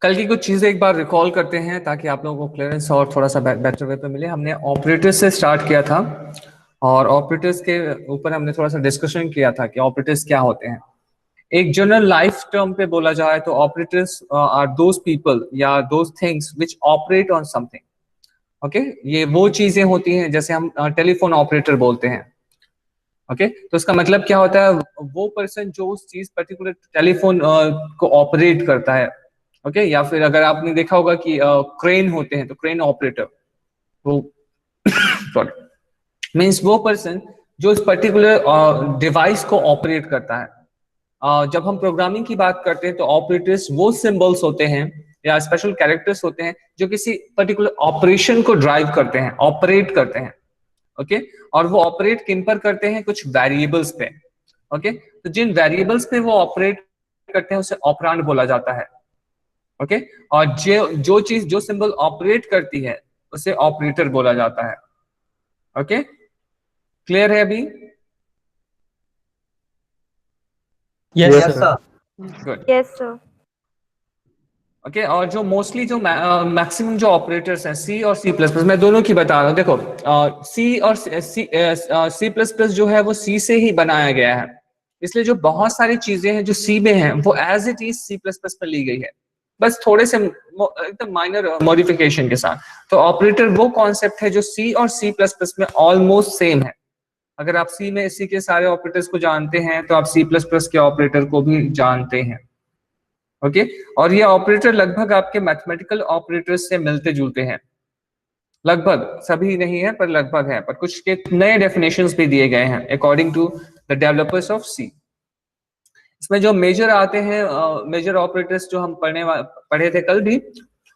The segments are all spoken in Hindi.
कल की कुछ चीजें एक बार रिकॉल करते हैं ताकि आप लोगों को क्लियरेंस और थोड़ा सा बेटर वे पे मिले। हमने ऑपरेटर्स से स्टार्ट किया था और ऑपरेटर्स के ऊपर हमने थोड़ा सा डिस्कशन किया था कि ऑपरेटर्स क्या होते हैं। एक जनरल लाइफ टर्म पे बोला जाए तो ऑपरेटर्स आर दोज पीपल या those things which operate on something. Okay, ये वो चीजें होती हैं जैसे हम टेलीफोन ऑपरेटर बोलते हैं। ओके, तो इसका मतलब क्या होता है, वो पर्सन जो उस चीज पर्टिकुलर टेलीफोन को ऑपरेट करता है। ओके, या फिर अगर आपने देखा होगा कि क्रेन होते हैं तो क्रेन ऑपरेटर वो सॉरी मीन्स वो पर्सन जो इस पर्टिकुलर डिवाइस को ऑपरेट करता है। जब हम प्रोग्रामिंग की बात करते हैं तो ऑपरेटर्स वो सिंबल्स होते हैं या स्पेशल कैरेक्टर्स होते हैं जो किसी पर्टिकुलर ऑपरेशन को ड्राइव करते हैं, ऑपरेट करते हैं। ओके, और वो ऑपरेट किन पर करते हैं, कुछ वेरिएबल्स पे। ओके, तो जिन वेरिएबल्स पे वो ऑपरेट करते हैं उसे ऑपरांड बोला जाता है। ओके, और जो चीज जो सिंबल ऑपरेट करती है उसे ऑपरेटर बोला जाता है। ओके, क्लियर है अभी? Yes Yes, sir. sir. Good. Yes, sir. Okay, और जो मोस्टली जो मैक्सिमम जो ऑपरेटर्स हैं सी और सी प्लस प्लस, मैं दोनों की बता रहा हूँ। देखो सी और सी प्लस प्लस जो है वो सी से ही बनाया गया है, इसलिए जो बहुत सारी चीजें हैं जो सी में हैं वो as it is C plus plus में ली गई है, बस थोड़े से एकदम माइनर मॉडिफिकेशन के साथ। तो ऑपरेटर वो कॉन्सेप्ट है जो सी और सी प्लस प्लस में ऑलमोस्ट सेम है। अगर आप सी में सी के सारे ऑपरेटर्स को जानते हैं तो आप सी प्लस प्लस के ऑपरेटर को भी जानते हैं। ओके, और ये ऑपरेटर लगभग आपके मैथमेटिकल ऑपरेटर्स से मिलते जुलते हैं। लगभग सभी नहीं है पर लगभग है, पर कुछ के नए डेफिनेशंस भी दिए गए हैं according to the developers of C. इसमें जो मेजर आते हैं, मेजर ऑपरेटर्स जो हम पढ़े थे कल भी,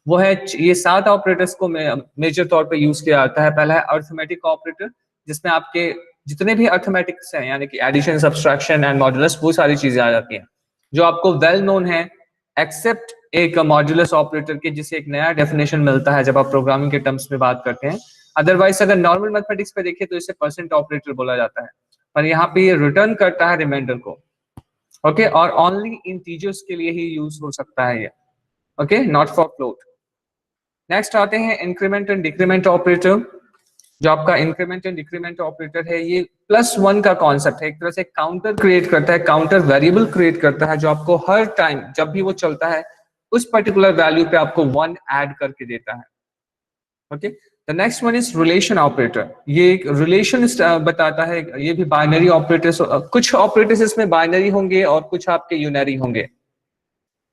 वो है ये 7 ऑपरेटर्स को मेजर तौर पे यूज किया जाता है। पहला है अर्थमेटिक ऑपरेटर, जिसमें आपके जितने भी अर्थमेटिक्स हैं यानी कि एडिशन, सब्सट्रैक्शन एंड मॉड्यूलस, वो सारी चीजें आ जाती हैं जो आपको वेल नोन है, एक्सेप्ट एक मॉड्यूलस ऑपरेटर के, जिसे एक नया डेफिनेशन मिलता है जब आप प्रोग्रामिंग के टर्म्स में बात करते हैं। अदरवाइज अगर नॉर्मल मैथमेटिक्स पे देखें तो इसे परसेंट ऑपरेटर बोला जाता है, पर यहाँ पे ये रिटर्न करता है रिमाइंडर को। ओके, और ओनली इंटीजर्स के लिए ही यूज हो सकता है ये। Okay, not for float. Next आते हैं इंक्रीमेंट एंड डिक्रीमेंट ऑपरेटर। जो आपका इंक्रीमेंट एंड डिक्रीमेंट ऑपरेटर है ये +1 का कॉन्सेप्ट है, एक तरह से काउंटर क्रिएट करता है, काउंटर वेरिएबल क्रिएट करता है जो आपको हर टाइम जब भी वो चलता है उस पर्टिकुलर वैल्यू पे आपको 1 ऐड करके देता है। Okay, the next one is relation operator. ये एक रिलेशन बताता है, ये भी बाइनरी ऑपरेटर्स, कुछ ऑपरेटर्स इसमें बाइनरी होंगे और कुछ आपके यूनरी होंगे।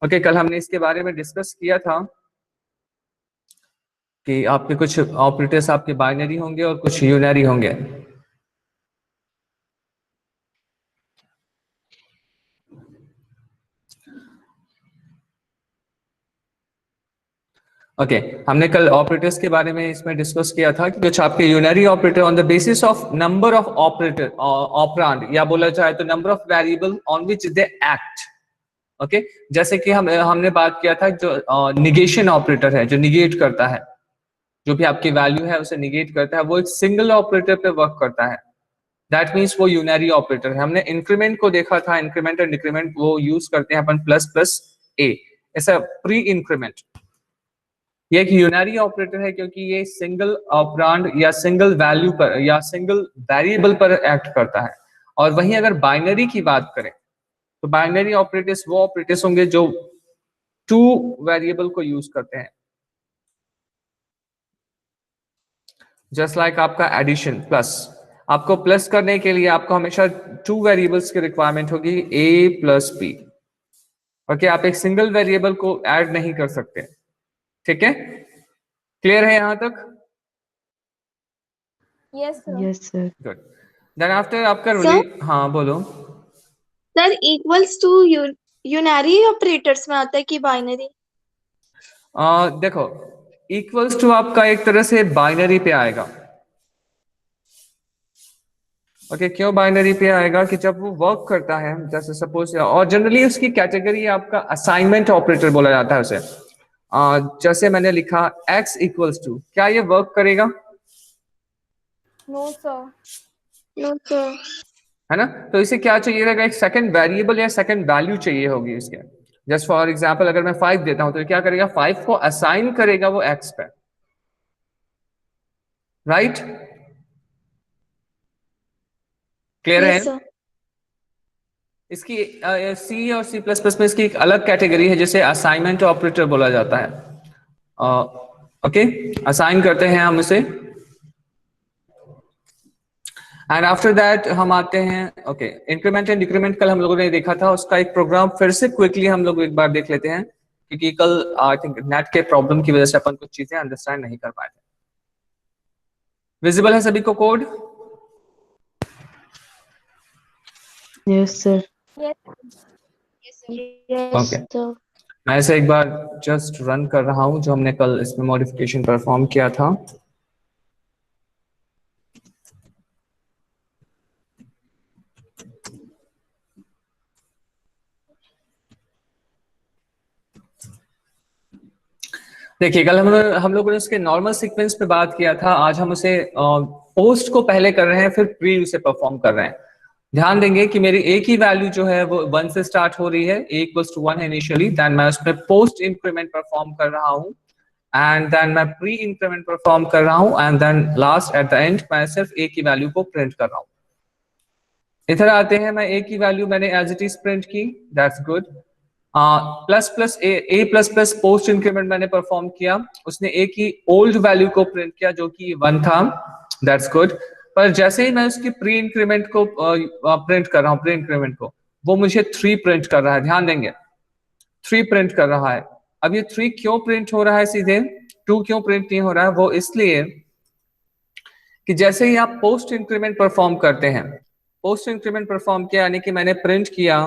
ओके, कल हमने इसके बारे में डिस्कस किया था कि आपके कुछ ऑपरेटर्स आपके बाइनरी होंगे और कुछ यूनरी होंगे। ओके, हमने कल ऑपरेटर्स के बारे में इसमें डिस्कस किया था कि कुछ आपके unary operator on the basis of number of operator operand, या बोला जाए तो number of variable on which they act. Okay, जैसे कि हमने बात किया था जो निगेशन ऑपरेटर है, जो निगेट करता है, जो भी आपकी वैल्यू है उसे निगेट करता है, वो एक सिंगल ऑपरेटर पे वर्क करता है। दैट मीन्स वो यूनरी ऑपरेटर है। हमने इंक्रीमेंट को देखा था, इंक्रीमेंट और डिक्रीमेंट वो यूज करते हैं अपन प्लस प्लस ए, ऐसा प्री इंक्रीमेंट। ये एक यूनरी ऑपरेटर है क्योंकि ये सिंगल ऑपरांड या सिंगल वैल्यू पर या सिंगल वेरिएबल पर एक्ट करता है। और वहीं अगर बाइनरी की बात करें तो बाइनरी ऑपरेटर्स वो ऑपरेटर्स होंगे जो 2 वेरिएबल को यूज करते हैं। जस्ट लाइक आपका एडिशन प्लस, आपको प्लस करने के लिए आपको हमेशा 2 वेरिएबल्स की रिक्वायरमेंट होगी, a प्लस b। ओके, आप एक सिंगल वेरिएबल को ऐड नहीं कर सकते। ठीक है, क्लियर है यहां तक? Yes, sir. Yes sir. Good. Then after आपका Sir? हाँ बोलो। Sir equals to unary operators में आता है कि बाइनरी? देखो, इक्वल्स टू आपका एक तरह से बाइनरी पे आएगा। ओके, क्यों बाइनरी पे आएगा कि जब वो वर्क करता है, जैसे सपोज, और जनरली उसकी कैटेगरी आपका असाइनमेंट ऑपरेटर बोला जाता है उसे। जैसे मैंने लिखा x इक्वल्स टू, क्या ये वर्क करेगा? No, sir. No sir. है ना, तो इसे क्या चाहिए रहेगा, एक सेकंड वेरिएबल या सेकंड वैल्यू चाहिए होगी इसके। जस्ट फॉर एग्जाम्पल अगर मैं 5 देता हूं तो क्या करेगा, 5 को असाइन करेगा वो x पे, राइट? क्लियर है? Yes, sir. इसकी सी और सी प्लस प्लस में इसकी एक अलग कैटेगरी है जिसे असाइनमेंट ऑपरेटर बोला जाता है। ओके, असाइन करते हैं हम इसे, एंड आफ्टर दैट हम आते हैं ओके इंक्रीमेंट एंड डिक्रीमेंट। कल हम लोगों ने देखा था, उसका एक प्रोग्राम फिर से क्विकली हम लोग एक बार देख लेते हैं, क्योंकि कल आई थिंक नेट के प्रॉब्लम की वजह से अपन कुछ चीजें अंडरस्टैंड नहीं कर पाए थे। विजिबल है सभी को code? Yes, sir. Yes. Yes, Okay. sir. मैं इसे एक बार जस्ट रन कर रहा हूं जो हमने कल इसमें मॉडिफिकेशन परफॉर्म किया था। देखिए कल हम लोगों ने उसके नॉर्मल सीक्वेंस पे बात किया था, आज हम उसे पोस्ट को पहले कर रहे हैं फिर प्री उसे परफॉर्म कर रहे हैं। ध्यान देंगे कि मेरी ए की वैल्यू जो है वो 1 से स्टार्ट हो रही है, ए इक्वल्स टू 1 है इनिशियली, देन मैं उसमें पोस्ट इंक्रीमेंट परफॉर्म कर रहा हूँ, एंड देन मैं प्री इंक्रीमेंट परफॉर्म कर रहा हूँ, and then last at the end मैं सिर्फ ए की वैल्यू को प्रिंट कर रहा हूँ। इधर आते हैं, मैं ए की वैल्यू मैंने एज इट इज प्रिंट की, that's good. Plus plus A plus plus post increment मैंने परफॉर्म किया, उसने ए की ओल्ड वैल्यू को प्रिंट किया जो कि 1 था, दैट्स गुड। पर जैसे ही मैं उसकी प्री इंक्रीमेंट को प्रिंट कर रहा हूँ, प्री इंक्रीमेंट को, वो मुझे 3 प्रिंट कर रहा है। ध्यान देंगे 3 प्रिंट कर रहा है। अब ये 3 क्यों प्रिंट हो रहा है, सीधे 2 क्यों प्रिंट नहीं हो रहा है? वो इसलिए कि जैसे ही आप पोस्ट इंक्रीमेंट परफॉर्म करते हैं, पोस्ट इंक्रीमेंट परफॉर्म किया यानी कि मैंने प्रिंट किया,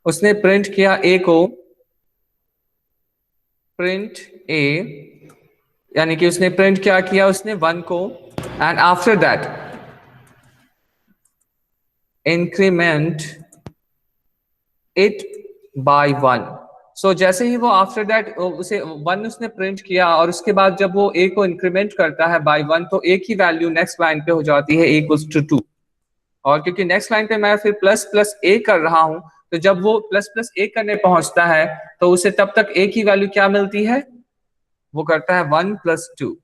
उसने प्रिंट किया ए को, प्रिंट ए, यानी कि उसने प्रिंट क्या किया, उसने 1 को, and after that increment it by 1। सो जैसे ही वो आफ्टर दैट उसे 1 उसने प्रिंट किया, और उसके बाद जब वो ए को इंक्रीमेंट करता है बाय 1, तो ए की वैल्यू नेक्स्ट लाइन पे हो जाती है इक्वल्स टू 2। और क्योंकि नेक्स्ट लाइन पे मैं फिर प्लस प्लस ए कर रहा हूं, तो जब वो प्लस प्लस ए करने पहुंचता है तो उसे तब तक ए की वैल्यू क्या मिलती है, वो करता है 1 + 2,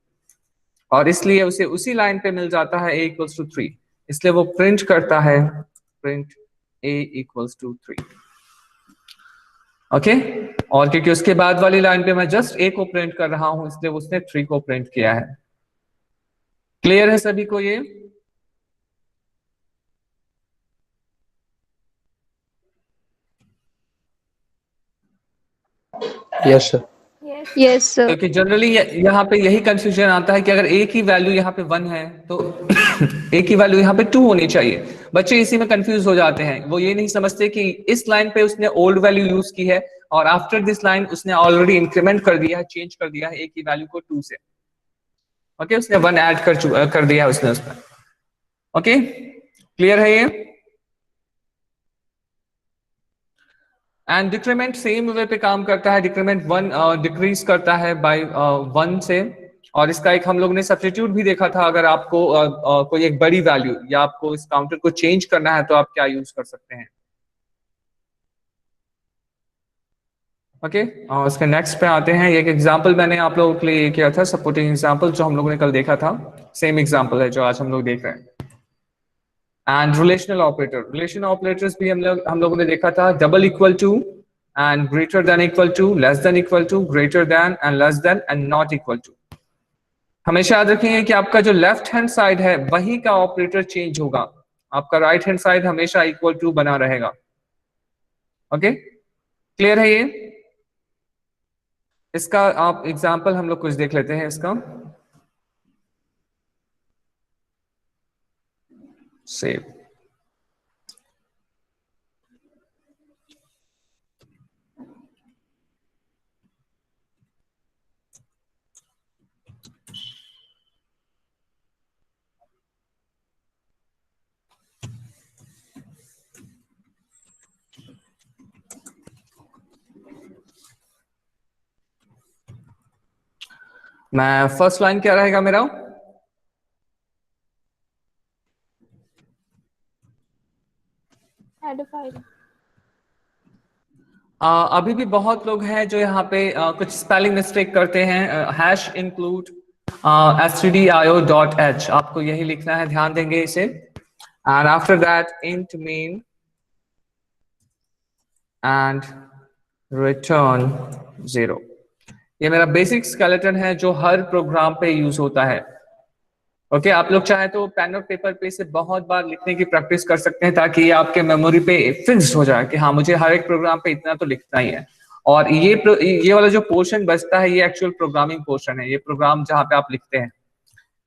और इसलिए उसे उसी लाइन पे मिल जाता है a इक्वल्स टू 3, इसलिए वो प्रिंट करता है print a equals to 3। Okay, और क्योंकि उसके बाद वाली लाइन पे मैं जस्ट a को प्रिंट कर रहा हूं, इसलिए उसने 3 को प्रिंट किया है। क्लियर है सभी को ये? Yes, sir. Yes. Yes, sir. क्योंकि जनरली यहाँ पे यही कंफ्यूजन आता है कि अगर a की वैल्यू यहाँ पे 1 है तो a की वैल्यू यहाँ पे 2 होनी चाहिए। बच्चे इसी में कंफ्यूज हो जाते हैं, वो ये नहीं समझते कि इस लाइन पे उसने ओल्ड वैल्यू यूज की है, और आफ्टर दिस लाइन उसने ऑलरेडी इंक्रीमेंट कर दिया है, चेंज कर दिया है a की वैल्यू को 2 से। ओके, उसने 1 ऐड कर दिया है उसने उसमें। ओके, क्लियर है ये? एंड डिक्रीमेंट सेम वे पे काम करता है। डिक्रीमेंट 1 डिक्रीज करता है बाय 1 से, और इसका एक हम लोग ने सब्स्टिट्यूट भी देखा था। अगर आपको कोई एक बड़ी वैल्यू या आपको इस काउंटर को चेंज करना है तो आप क्या यूज कर सकते हैं। ओके, और इसके नेक्स्ट पे आते हैं। एक एग्जांपल मैंने आप लोगों के लिए किया था, सपोर्टिंग एग्जांपल, जो हम लोगों ने कल देखा था, सेम एग्जांपल है जो आज हम लोग देख रहे हैं। And relational operator, relation operators भी हम लोगों ने देखा था, double equal to and greater than equal to, less than equal to, greater than and less than and not equal to. हमेशा याद रखेंगे कि आपका जो लेफ्ट हैंड साइड है वही का ऑपरेटर चेंज होगा, आपका राइट हैंड साइड हमेशा इक्वल टू बना रहेगा। ओके, क्लियर है ये? इसका आप एग्जांपल हम लोग कुछ देख लेते हैं इसका। सेव, मैं फर्स्ट लाइन क्या रहेगा मेरा, Add a file. अभी भी बहुत लोग हैं जो यहाँ पे कुछ स्पेलिंग मिस्टेक करते हैं। हैश इंक्लूड stdio.h आपको यही लिखना है, ध्यान देंगे इसे। And after that int main and return 0। ये मेरा बेसिक स्केलेटन है जो हर प्रोग्राम पे यूज होता है। ओके आप लोग चाहे तो पेन और पेपर पे इसे बहुत बार लिखने की प्रैक्टिस कर सकते हैं ताकि ये आपके मेमोरी पे फिक्स हो जाए कि हाँ मुझे हर एक प्रोग्राम पे इतना तो लिखना ही है। और ये वाला जो पोर्शन बचता है ये एक्चुअल प्रोग्रामिंग पोर्शन है। ये प्रोग्राम जहाँ पे आप लिखते हैं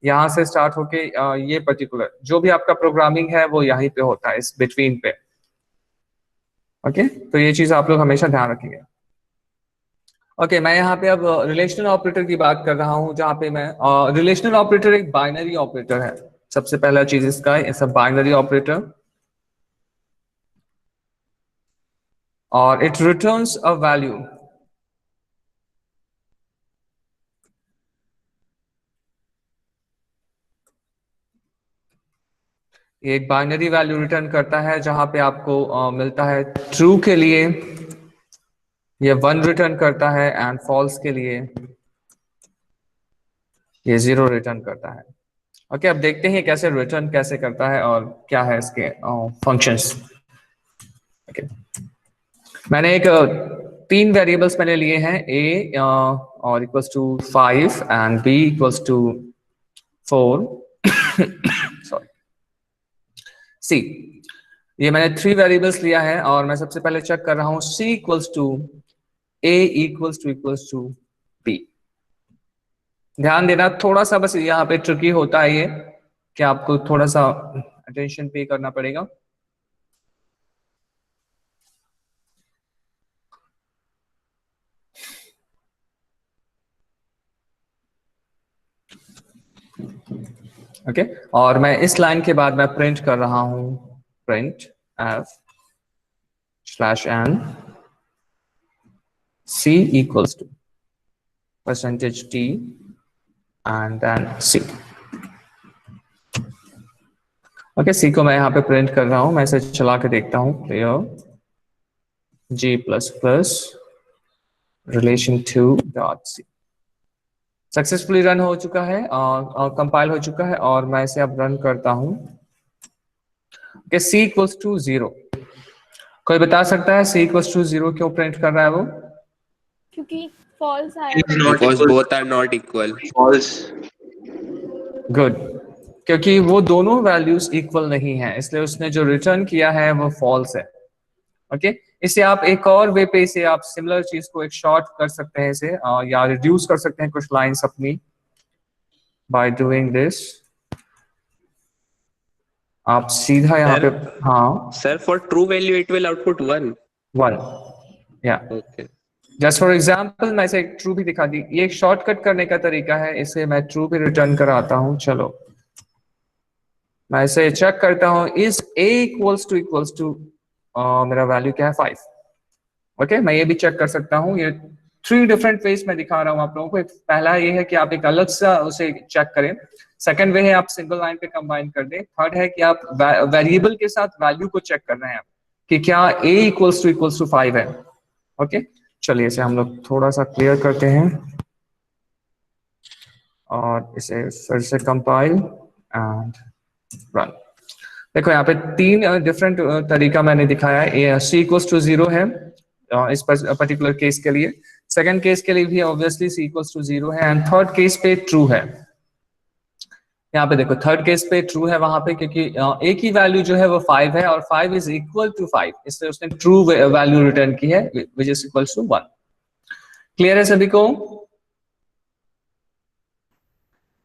यहाँ से स्टार्ट होके ये पर्टिकुलर जो भी आपका प्रोग्रामिंग है वो यहीं पे होता है, इस बिटवीन पे। ओके तो ये चीज आप लोग हमेशा ध्यान रखेंगे। ओके मैं यहाँ पे अब रिलेशनल ऑपरेटर की बात कर रहा हूँ, जहाँ पे मैं रिलेशनल ऑपरेटर एक बाइनरी ऑपरेटर है। सबसे पहला चीज इसका है, इट्स अ बाइनरी ऑपरेटर और इट रिटर्न्स अ वैल्यू। ये एक बाइनरी वैल्यू रिटर्न करता है जहां पे आपको मिलता है ट्रू के लिए ये 1 रिटर्न करता है एंड फॉल्स के लिए ये 0 रिटर्न करता है। ओके अब देखते हैं कैसे रिटर्न कैसे करता है और क्या है इसके फंक्शंस। ओके मैंने एक 3 वेरिएबल्स मैंने लिए हैं, a और equals to 5 and b equals to 4 sorry c। ये मैंने 3 वेरिएबल्स लिया है और मैं सबसे पहले चेक कर रहा हूं c equals to a equals to b। ध्यान देना थोड़ा सा बस यहाँ पे ट्रिकी होता है ये कि आपको थोड़ा सा अटेंशन पे करना पड़ेगा। ओके और मैं इस लाइन के बाद मैं प्रिंट कर रहा हूं print f slash n c equals to %t and then c। Okay C को मैं यहाँ पे प्रिंट कर रहा हूँ, मैं इसे चला के देखता हूँ। Clear g++ relation2.c successfully run हो चुका है और कंपाइल हो चुका है और मैं इसे अब रन करता हूँ। Okay c equals to 0। कोई बता सकता है c इक्वल्स टू 0 क्यों प्रिंट कर रहा है वो? क्योंकि false आया था। Because both are not equal. False. Good, क्योंकि वो दोनों वैल्यूज इक्वल नहीं है इसलिए उसने जो रिटर्न किया है वो फॉल्स है। ओके इसे आप एक और वे पे इसे आप सिमिलर चीज को एक शॉर्ट कर सकते हैं इसे या रिड्यूस कर सकते हैं कुछ लाइंस अपनी बाय डूइंग दिस। आप सीधा यहाँ पे Sir? हाँ Sir, for true value it will output 1. 1 या Okay. जस्ट फॉर एग्जाम्पल मैं इसे ट्रू भी दिखा दी। ये एक शॉर्टकट करने का तरीका है, इसे मैं ट्रू भी रिटर्न कराता हूँ। चलो मैं इसे चेक करता हूँ इज a इक्वल्स टू मेरा वैल्यू क्या है 5। ओके मैं ये भी चेक कर सकता हूँ। ये 3 डिफरेंट वेज में दिखा रहा हूँ आप लोगों को। पहला ये है कि आप एक अलग सा उसे चेक करें। सेकंड वे है आप सिंगल लाइन पे कंबाइन कर दें। थर्ड है कि आप वेरिएबल के साथ वैल्यू को चेक कर रहे हैं कि क्या a इक्वल्स टू 5 है। ओके चलिए इसे हम लोग थोड़ा सा क्लियर करते हैं और इसे फिर से कंपाइल एंड रन। देखो यहाँ पे 3 डिफरेंट तरीका मैंने दिखाया है। c इक्वल्स टू 0 है इस पर्टिकुलर केस के लिए, सेकंड केस के लिए भी ऑब्वियसली c इक्वल्स टू 0 है एंड थर्ड केस पे ट्रू है। यहाँ पे देखो थर्ड केस पे ट्रू है वहां पे क्योंकि a की वैल्यू जो है वो 5 है और 5 इज इक्वल टू 5 इसलिए उसने ट्रू वैल्यू रिटर्न की है which is equals to 1। Clear है सभी को?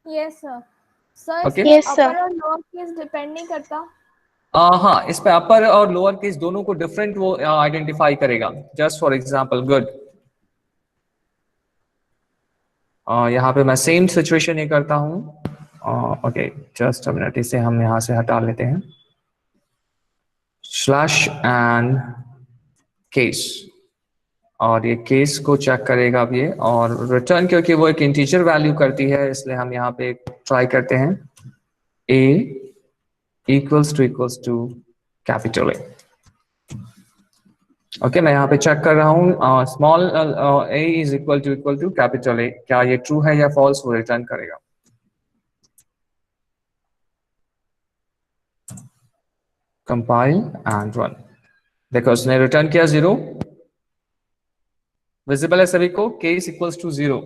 Yes sir. Sir Okay. इसमें Yes, sir. upper और lower case डिपेंड नहीं करता। हाँ इस पे अपर और लोअर केस दोनों को डिफरेंट वो आइडेंटिफाई करेगा। जस्ट फॉर एग्जांपल गुड यहाँ पे मैं सेम सिचुएशन ये करता हूँ। ओके जस्ट अ मिनट, इसे हम यहाँ से हटा लेते हैं स्लैश एंड केस और ये केस को चेक करेगा अब ये और रिटर्न क्योंकि वो एक इंटीजर वैल्यू करती है इसलिए हम यहाँ पे ट्राई करते हैं a equals to capital A। Okay मैं यहाँ पे चेक कर रहा हूँ small a is equal to capital A, क्या ये ट्रू है या फॉल्स, वो रिटर्न करेगा। Compile and run. देखो उसने रिटर्न किया 0। विजिबल है सभी को, k इज इक्वल्स टू 0,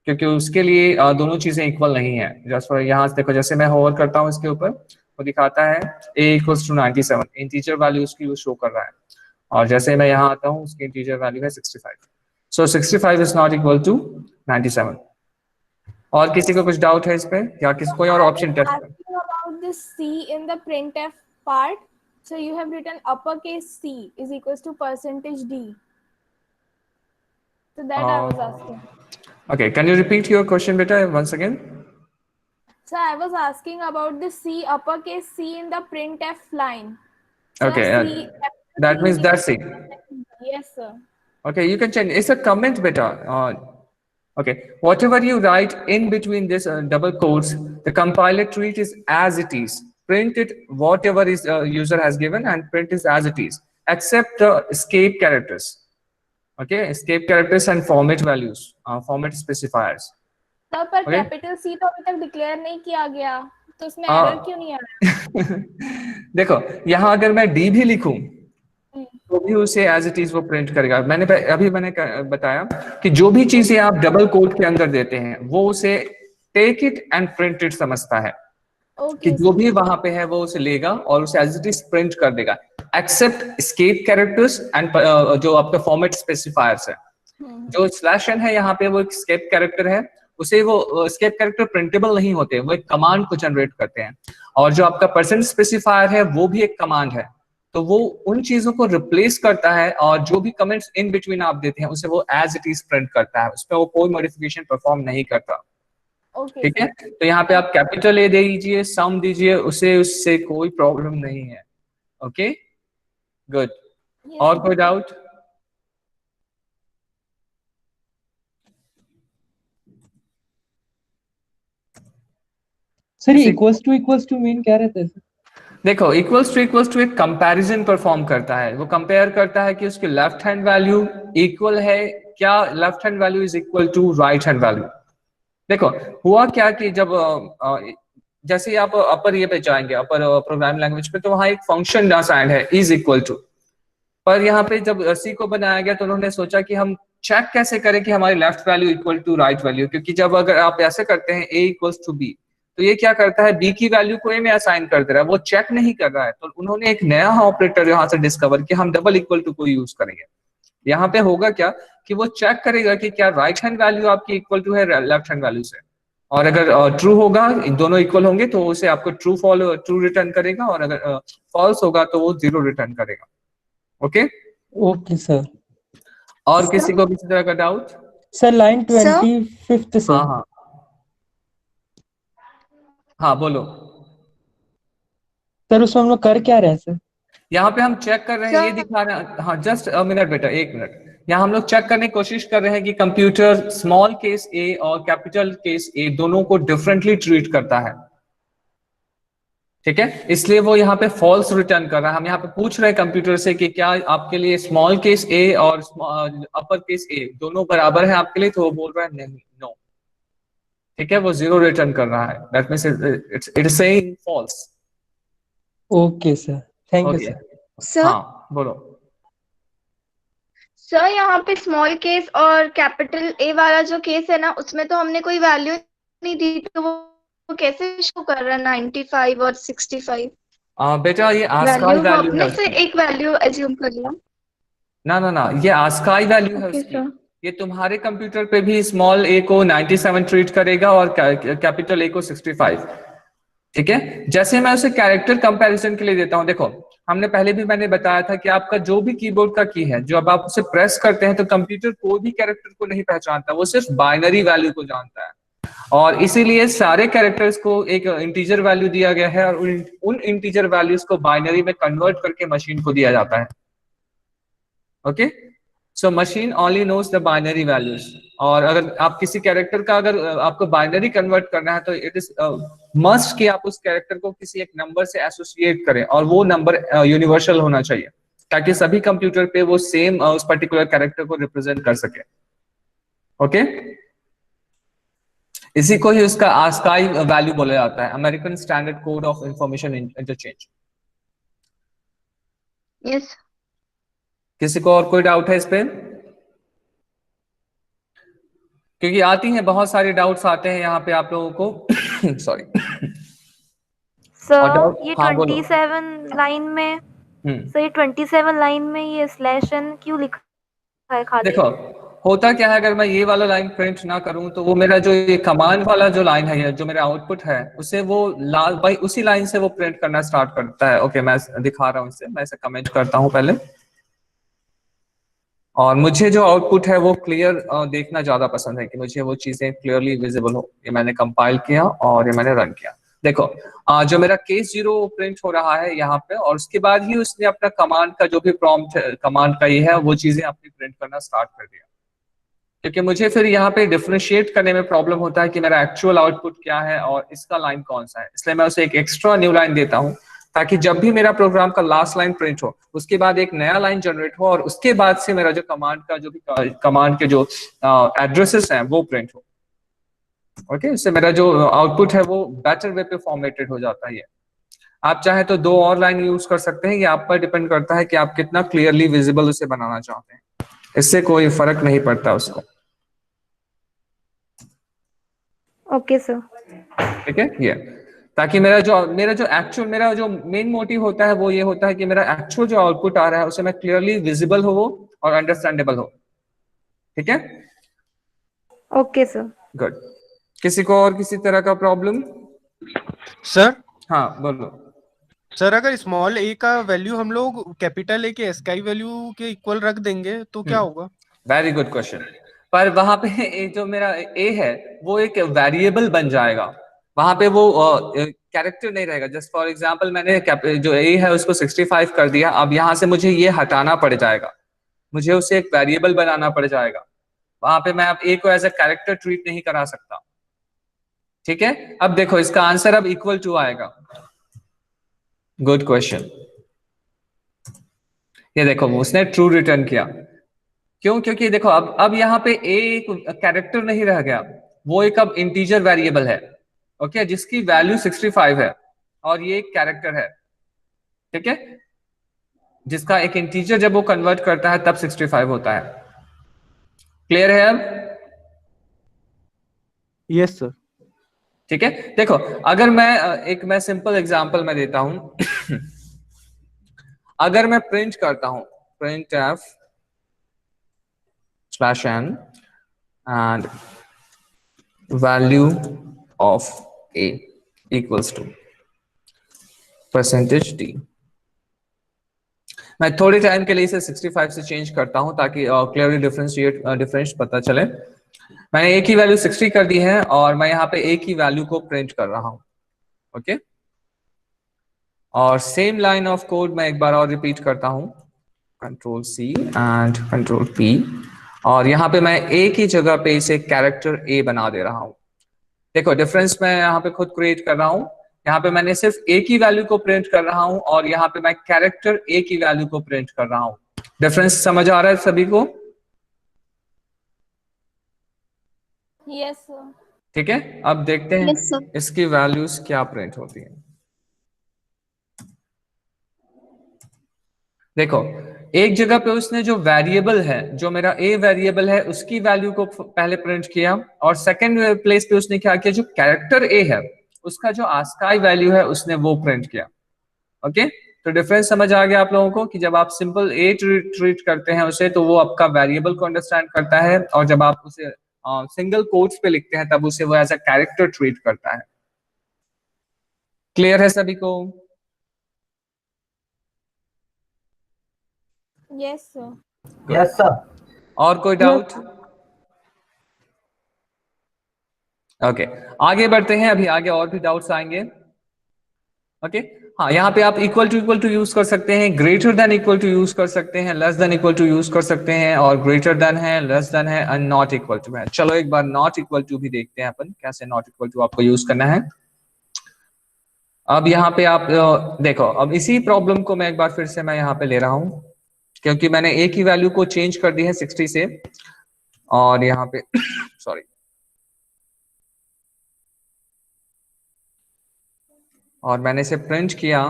क्योंकि उसके लिए दोनों चीजें इक्वल नहीं है। जस्ट फॉर यहाँ से देखो, जैसे मैं होवर करता हूँ इसके ऊपर, वो दिखाता है a equals to 97, integer value उसकी वो शो कर रहा है। और जैसे मैं यहाँ आता हूँ, उसकी इंटीजर वैल्यू है 65। सो 65 इज नॉट इक्वल टू 97। और किसी को कुछ डाउट है इस पे, या किसी कोई और ऑप्शन टेस्ट कर? Asking about this C in the printf part. So you have written uppercase C is equals to percentage D. So that I was asking. Okay, can you repeat your question beta once again? So I was asking about the C, uppercase C in the printf line. So Okay, C, that means that's it. Yes, sir. Okay, you can change. It's a comment beta. Okay, whatever you write in between this double quotes, the compiler treat is as it is. Print it whatever is user has given, and print is as it is, except the escape characters. Okay, escape characters and format values, format specifiers. Sir पर Okay. कैपिटल सी तो अभी तक डिक्लेयर नहीं किया गया, तो उसमें एरर क्यों नहीं आ रहा? देखो यहाँ अगर मैं डी भी लिखूं तो भी उसे एज इट इज वो प्रिंट करेगा। अभी मैंने बताया कि जो भी चीजें आप डबल कोट के अंदर देते हैं वो उसे take it and print it समझता है, कि जो भी वहां पे है वो उसे लेगा और उसे एज इट इज प्रिंट कर देगा, एक्सेप्ट एस्केप कैरेक्टर्स एंड जो आपका फॉर्मेट स्पेसिफायर्स है। जो स्लैश एन है यहाँ पे वो एक एस्केप कैरेक्टर है, उसे वो एस्केप कैरेक्टर प्रिंटेबल नहीं होते, वो एक कमांड को जनरेट करते हैं। और जो आपका परसेंट स्पेसिफायर है वो भी एक कमांड है, तो वो उन चीजों को रिप्लेस करता है और जो भी कमेंट्स इन बिटवीन आप देते हैं उसे वो एज इट इज प्रिंट करता है, उसमें वो कोई मॉडिफिकेशन परफॉर्म नहीं करता। ठीक है, तो यहाँ पे आप कैपिटल ए दे दीजिए, सम दीजिए, उससे कोई प्रॉब्लम नहीं है। Okay good. और कोई doubt? Sir equals to mean क्या रहता है? देखो इक्वल्स टू एक कंपैरिजन परफॉर्म करता है, वो कंपेयर करता है कि उसकी लेफ्ट हैंड वैल्यू इक्वल है क्या, left hand value is equal to right hand value. देखो हुआ क्या कि जब जैसे आप अपर ये पे जाएंगे, अपर प्रोग्राम लैंग्वेज पे, तो वहां एक फंक्शन असाइंड है इज इक्वल टू। पर यहाँ पे जब सी को बनाया गया तो उन्होंने सोचा कि हम चेक कैसे करें कि हमारी left value equal to right value, क्योंकि जब अगर आप ऐसे करते हैं ए इक्वल्स टू बी, तो ये क्या करता है, बी की वैल्यू को ए में असाइन कर दे रहा है, वो चेक नहीं कर रहा है। तो उन्होंने एक नया ऑपरेटर यहाँ से डिस्कवर किया, हम डबल इक्वल टू को यूज करेंगे। यहाँ पे होगा क्या कि वो चेक करेगा कि क्या राइट हैंड वैल्यू आपकी इक्वल टू है लेफ्ट हैंड वैल्यू से, और अगर ट्रू होगा, दोनों इक्वल होंगे, तो उसे आपको ट्रू रिटर्न करेगा, और अगर फॉल्स होगा तो वो 0 रिटर्न करेगा। Okay okay sir. और किसी को किसी तरह का डाउट? Sir line 25 sir. हाँ हाँ बोलो। सर उसमें हम लोग कर क्या रहे हैं सर? यहाँ पे हम चेक कर रहे हैं, ये दिखा रहे हैं। हाँ जस्ट मिनट बेटा, 1 मिनट। यहाँ हम लोग चेक करने की कोशिश कर रहे हैं कि कंप्यूटर स्मॉल केस ए और कैपिटल केस ए दोनों को डिफरेंटली ट्रीट करता है। ठीक है, इसलिए वो यहाँ पे फॉल्स रिटर्न कर रहा है। हम यहाँ पे पूछ रहे हैं कंप्यूटर से कि क्या आपके लिए स्मॉल केस ए और अपर केस ए दोनों बराबर है आपके लिए, तो वो बोल रहा है नहीं, नो। ठीक है, वो 0 रिटर्न कर रहा है, that means it is saying false. Okay sir, thank you sir. हाँ बोलो। सर यहाँ पे स्मॉल केस और कैपिटल ए वाला जो केस है ना, उसमें तो हमने कोई वैल्यू नहीं दी, तो वो कैसे शो कर रहा है 95 और 65? बेटा ये आस्काई वैल्यू है, से एक वैल्यू एज्यूम कर लिया। ना ये आस्काई वैल्यू है उसकी। ये तुम्हारे कंप्यूटर पे भी स्मॉल ए को 97 ट्रीट करेगा और कैपिटल ए को 65। ठीक है, जैसे मैं उसे कैरेक्टर कंपैरिजन के लिए देता हूं, देखो हमने पहले भी मैंने बताया था कि आपका जो भी कीबोर्ड का की है, जो अब आप उसे प्रेस करते हैं तो कंप्यूटर कोई भी कैरेक्टर को नहीं पहचानता, वो सिर्फ बाइनरी वैल्यू को जानता है, और इसीलिए सारे कैरेक्टर्स को एक इंटीजर वैल्यू दिया गया है, और उन इंटीजर वैल्यूज को बाइनरी में कन्वर्ट करके मशीन को दिया जाता है। Okay, so machine only knows the binary values. और अगर आप किसी कैरेक्टर का अगर आपको बाइनरी कन्वर्ट करना है तो इट इज मस्ट कि आप उस कैरेक्टर को किसी एक नंबर से एसोसिएट करें, और वो नंबर यूनिवर्सल होना चाहिए। ताकि सभी कंप्यूटर पे वो सेम उस पर्टिकुलर कैरेक्टर को रिप्रेजेंट कर सके। ओके, इसी को ही उसका आस्काई वैल्यू बोला जाता है, American standard code of information interchange. Yes. किसी को और कोई डाउट है इस पे? क्योंकि आती हैं बहुत सारे डाउट्स आते हैं यहाँ पे आप लोगों को सॉरी। सर ये हाँ बोलो। 27 लाइन में, सर ये 27 लाइन में ये स्लैश एन क्यों लिखा है खाली? देखो होता क्या है, अगर मैं ये वाला लाइन प्रिंट ना करूं तो वो मेरा जो ये कमांड वाला जो लाइन है, जो मेरा आउटपुट है, उसे वो लाल भाई उसी लाइन से वो प्रिंट करना स्टार्ट करता है। ओके, मैं दिखा रहा हूं इसे, मैं इसे कमेंट करता हूं पहले। और मुझे जो आउटपुट है वो क्लियर देखना ज्यादा पसंद है, कि मुझे वो चीजें क्लियरली विजिबल हो। ये मैंने कंपाइल किया और ये मैंने रन किया। देखो जो मेरा केस 0 प्रिंट हो रहा है यहाँ पे, और उसके बाद ही उसने अपना कमांड का जो भी प्रॉम्प्ट कमांड का ये है वो चीजें अपनी प्रिंट करना स्टार्ट कर दिया। क्योंकि मुझे फिर यहाँ पे डिफरेंशिएट करने में प्रॉब्लम होता है कि मेरा एक्चुअल आउटपुट क्या है और इसका लाइन कौन सा है, इसलिए मैं उसे एक एक्स्ट्रा न्यू लाइन देता हूँ, ताकि जब भी मेरा प्रोग्राम का लास्ट लाइन प्रिंट हो उसके बाद एक नया लाइन जनरेट हो, और उसके बाद से मेरा जो कमांड का जो भी कमांड के जो एड्रेसेस हैं वो प्रिंट हो। ओके, इससे मेरा जो आउटपुट है वो बेटर वे पे फॉर्मेटेड हो जाता है। आप चाहे तो 2 और लाइन यूज कर सकते हैं, ये आप पर डिपेंड करता है कि आप कितना क्लियरली विजिबल उसे बनाना चाहते हैं, इससे कोई फर्क नहीं पड़ता उसको। Okay sir. ठीक है, ये ताकि मेरा जो एक्चुअल मेरा जो मेन मोटिव होता है वो ये होता है कि मेरा एक्चुअल जो आउटपुट आ रहा है उसे मैं क्लियरली विजिबल हो और अंडरस्टैंडेबल हो। ठीक है, ओके सर। गुड। किसी को और किसी तरह का प्रॉब्लम? सर हाँ बोलो। सर अगर स्मॉल ए का वैल्यू हम लोग कैपिटल ए के एस्काई वैल्यू के इक्वल रख देंगे तो क्या होगा? Very good question. पर वहां पे जो मेरा ए है वो एक वेरिएबल बन जाएगा, वहां पे वो कैरेक्टर नहीं रहेगा। जस्ट फॉर एग्जांपल मैंने जो ए है उसको 65 कर दिया, अब यहाँ से मुझे ये हटाना पड़ जाएगा, मुझे उसे एक वेरिएबल बनाना पड़ जाएगा। वहां पे मैं अब ए को एज ए कैरेक्टर ट्रीट नहीं करा सकता। ठीक है, अब देखो इसका आंसर अब इक्वल टू आएगा। Good question. ये देखो उसने ट्रू रिटर्न किया, क्यों? क्योंकि देखो अब यहाँ पे ए एक कैरेक्टर नहीं रह गया, वो एक अब इंटीजर वेरिएबल है। ओके, जिसकी वैल्यू 65 है और ये एक कैरेक्टर है। ठीक है, जिसका एक इंटीजर जब वो कन्वर्ट करता है तब 65 होता है। क्लियर है अब? Yes sir. ठीक है, देखो अगर मैं सिंपल एग्जांपल मैं देता हूं अगर मैं प्रिंट करता हूं print f slash n and value of a equals to percentage d, मैं थोड़े टाइम के लिए इसे 65 से चेंज करता हूं ताकि क्लियरली डिफरेंस पता चले। मैंने ए की वैल्यू 60 कर दी है और मैं यहाँ पे ए की वैल्यू को प्रिंट कर रहा हूं। ओके, और सेम लाइन ऑफ कोड मैं एक बार और रिपीट करता हूं, control C and control P, और यहाँ पे मैं ए की जगह पे इसे कैरेक्टर ए बना दे रहा हूं। देखो डिफरेंस मैं यहाँ पे खुद क्रिएट कर रहा हूं, यहाँ पे मैंने सिर्फ ए की वैल्यू को प्रिंट कर रहा हूं और यहाँ पे मैं कैरेक्टर ए की वैल्यू को प्रिंट कर रहा हूं। डिफरेंस समझ आ रहा है सभी को? Yes sir. ठीक है, अब देखते हैं Yes, sir. इसकी वैल्यूज क्या प्रिंट होती है। देखो एक जगह पे उसने जो वेरिएबल है, जो मेरा ए वेरिएबल है, उसकी वैल्यू को पहले प्रिंट किया, और सेकंड प्लेस पे उसने क्या किया, जो कैरेक्टर ए है उसका जो आस्काई वैल्यू है उसने वो प्रिंट किया। ओके, तो डिफरेंस समझ आ गया आप लोगों को कि जब आप सिंपल ए ट्रीट करते हैं उसे तो वो आपका वेरिएबल को अंडरस्टैंड करता है, और जब आप उसे सिंगल कोट्स पे लिखते हैं तब उसे वो एज अ कैरेक्टर ट्रीट करता है। क्लियर है सभी को? Yes sir. Yes sir. और कोई डाउट? ओके, आगे बढ़ते हैं, अभी आगे और भी डाउट्स आएंगे। ओके, हाँ यहाँ पे आप इक्वल टू यूज कर सकते हैं, greater than equal to use कर सकते हैं, less than equal to use कर सकते हैं, और ग्रेटर देन है, लेस देन है, एंड नॉट इक्वल टू है। चलो एक बार नॉट इक्वल टू भी देखते हैं अपन, कैसे नॉट इक्वल टू आपको यूज करना है। अब यहाँ पे आप देखो, अब इसी प्रॉब्लम को मैं एक बार फिर से मैं यहाँ पे ले रहा हूँ, क्योंकि मैंने ए की वैल्यू को चेंज कर दी है 60 से, और यहाँ पे सॉरी, और मैंने इसे प्रिंट किया,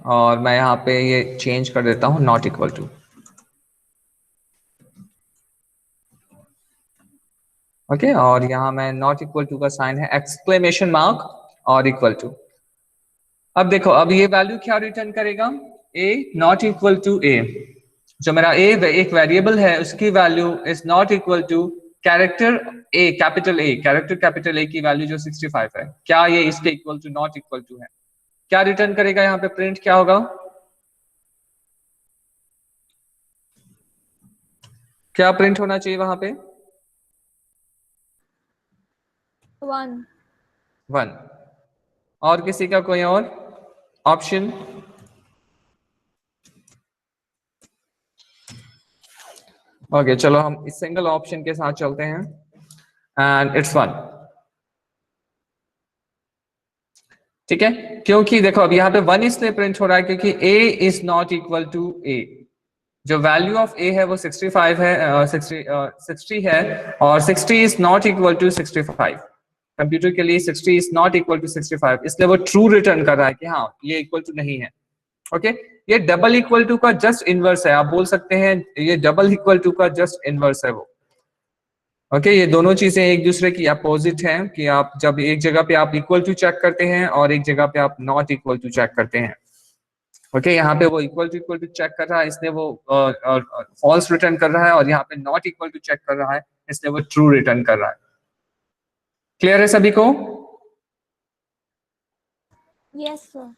और मैं यहाँ पे ये चेंज कर देता हूँ नॉट इक्वल टू। ओके, और यहाँ मैं नॉट इक्वल टू का साइन है एक्सक्लेमेशन मार्क और इक्वल टू। अब देखो, अब ये वैल्यू क्या रिटर्न करेगा, a not equal to a. जो मेरा ए एक वेरिएबल है, उसकी value is not equal to character a, capital a की वैल्यू जो 65 है, क्या ये इसके equal to not equal to है? क्या रिटर्न करेगा यहाँ पे, प्रिंट क्या होगा, क्या प्रिंट होना चाहिए वहां पे? 1. 1। और किसी का कोई और ऑप्शन? ओके, चलो हम इस सिंगल ऑप्शन के साथ चलते हैं, एंड इट्स 1। ठीक है, क्योंकि देखो अब यहाँ पे 1 इसलिए प्रिंट हो रहा है क्योंकि a is not equal to a। जो वैल्यू ऑफ a है वो 65 है, 60 है, और 60 is not equal to 65। Computer के लिए 60 इज नॉट इक्वल टू 65, इसलिए वो ट्रू रिटर्न कर रहा है कि हाँ ये इक्वल टू नहीं है। ओके, ये डबल इक्वल टू का जस्ट इनवर्स है, आप बोल सकते हैं ये डबल इक्वल टू का जस्ट इनवर्स है वो। ओके, ये दोनों चीजें एक दूसरे की अपोजिट हैं, कि आप जब एक जगह पे आप इक्वल टू चेक करते हैं और एक जगह पे आप नॉट इक्वल टू चेक करते हैं। ओके, यहाँ पे वो इक्वल टू चेक कर रहा है, इसलिए वो फॉल्स रिटर्न कर रहा है, और यहाँ पे नॉट इक्वल टू चेक कर रहा है, इसलिए वो ट्रू रिटर्न कर रहा है। क्लियर है सभी को? Yes, sir.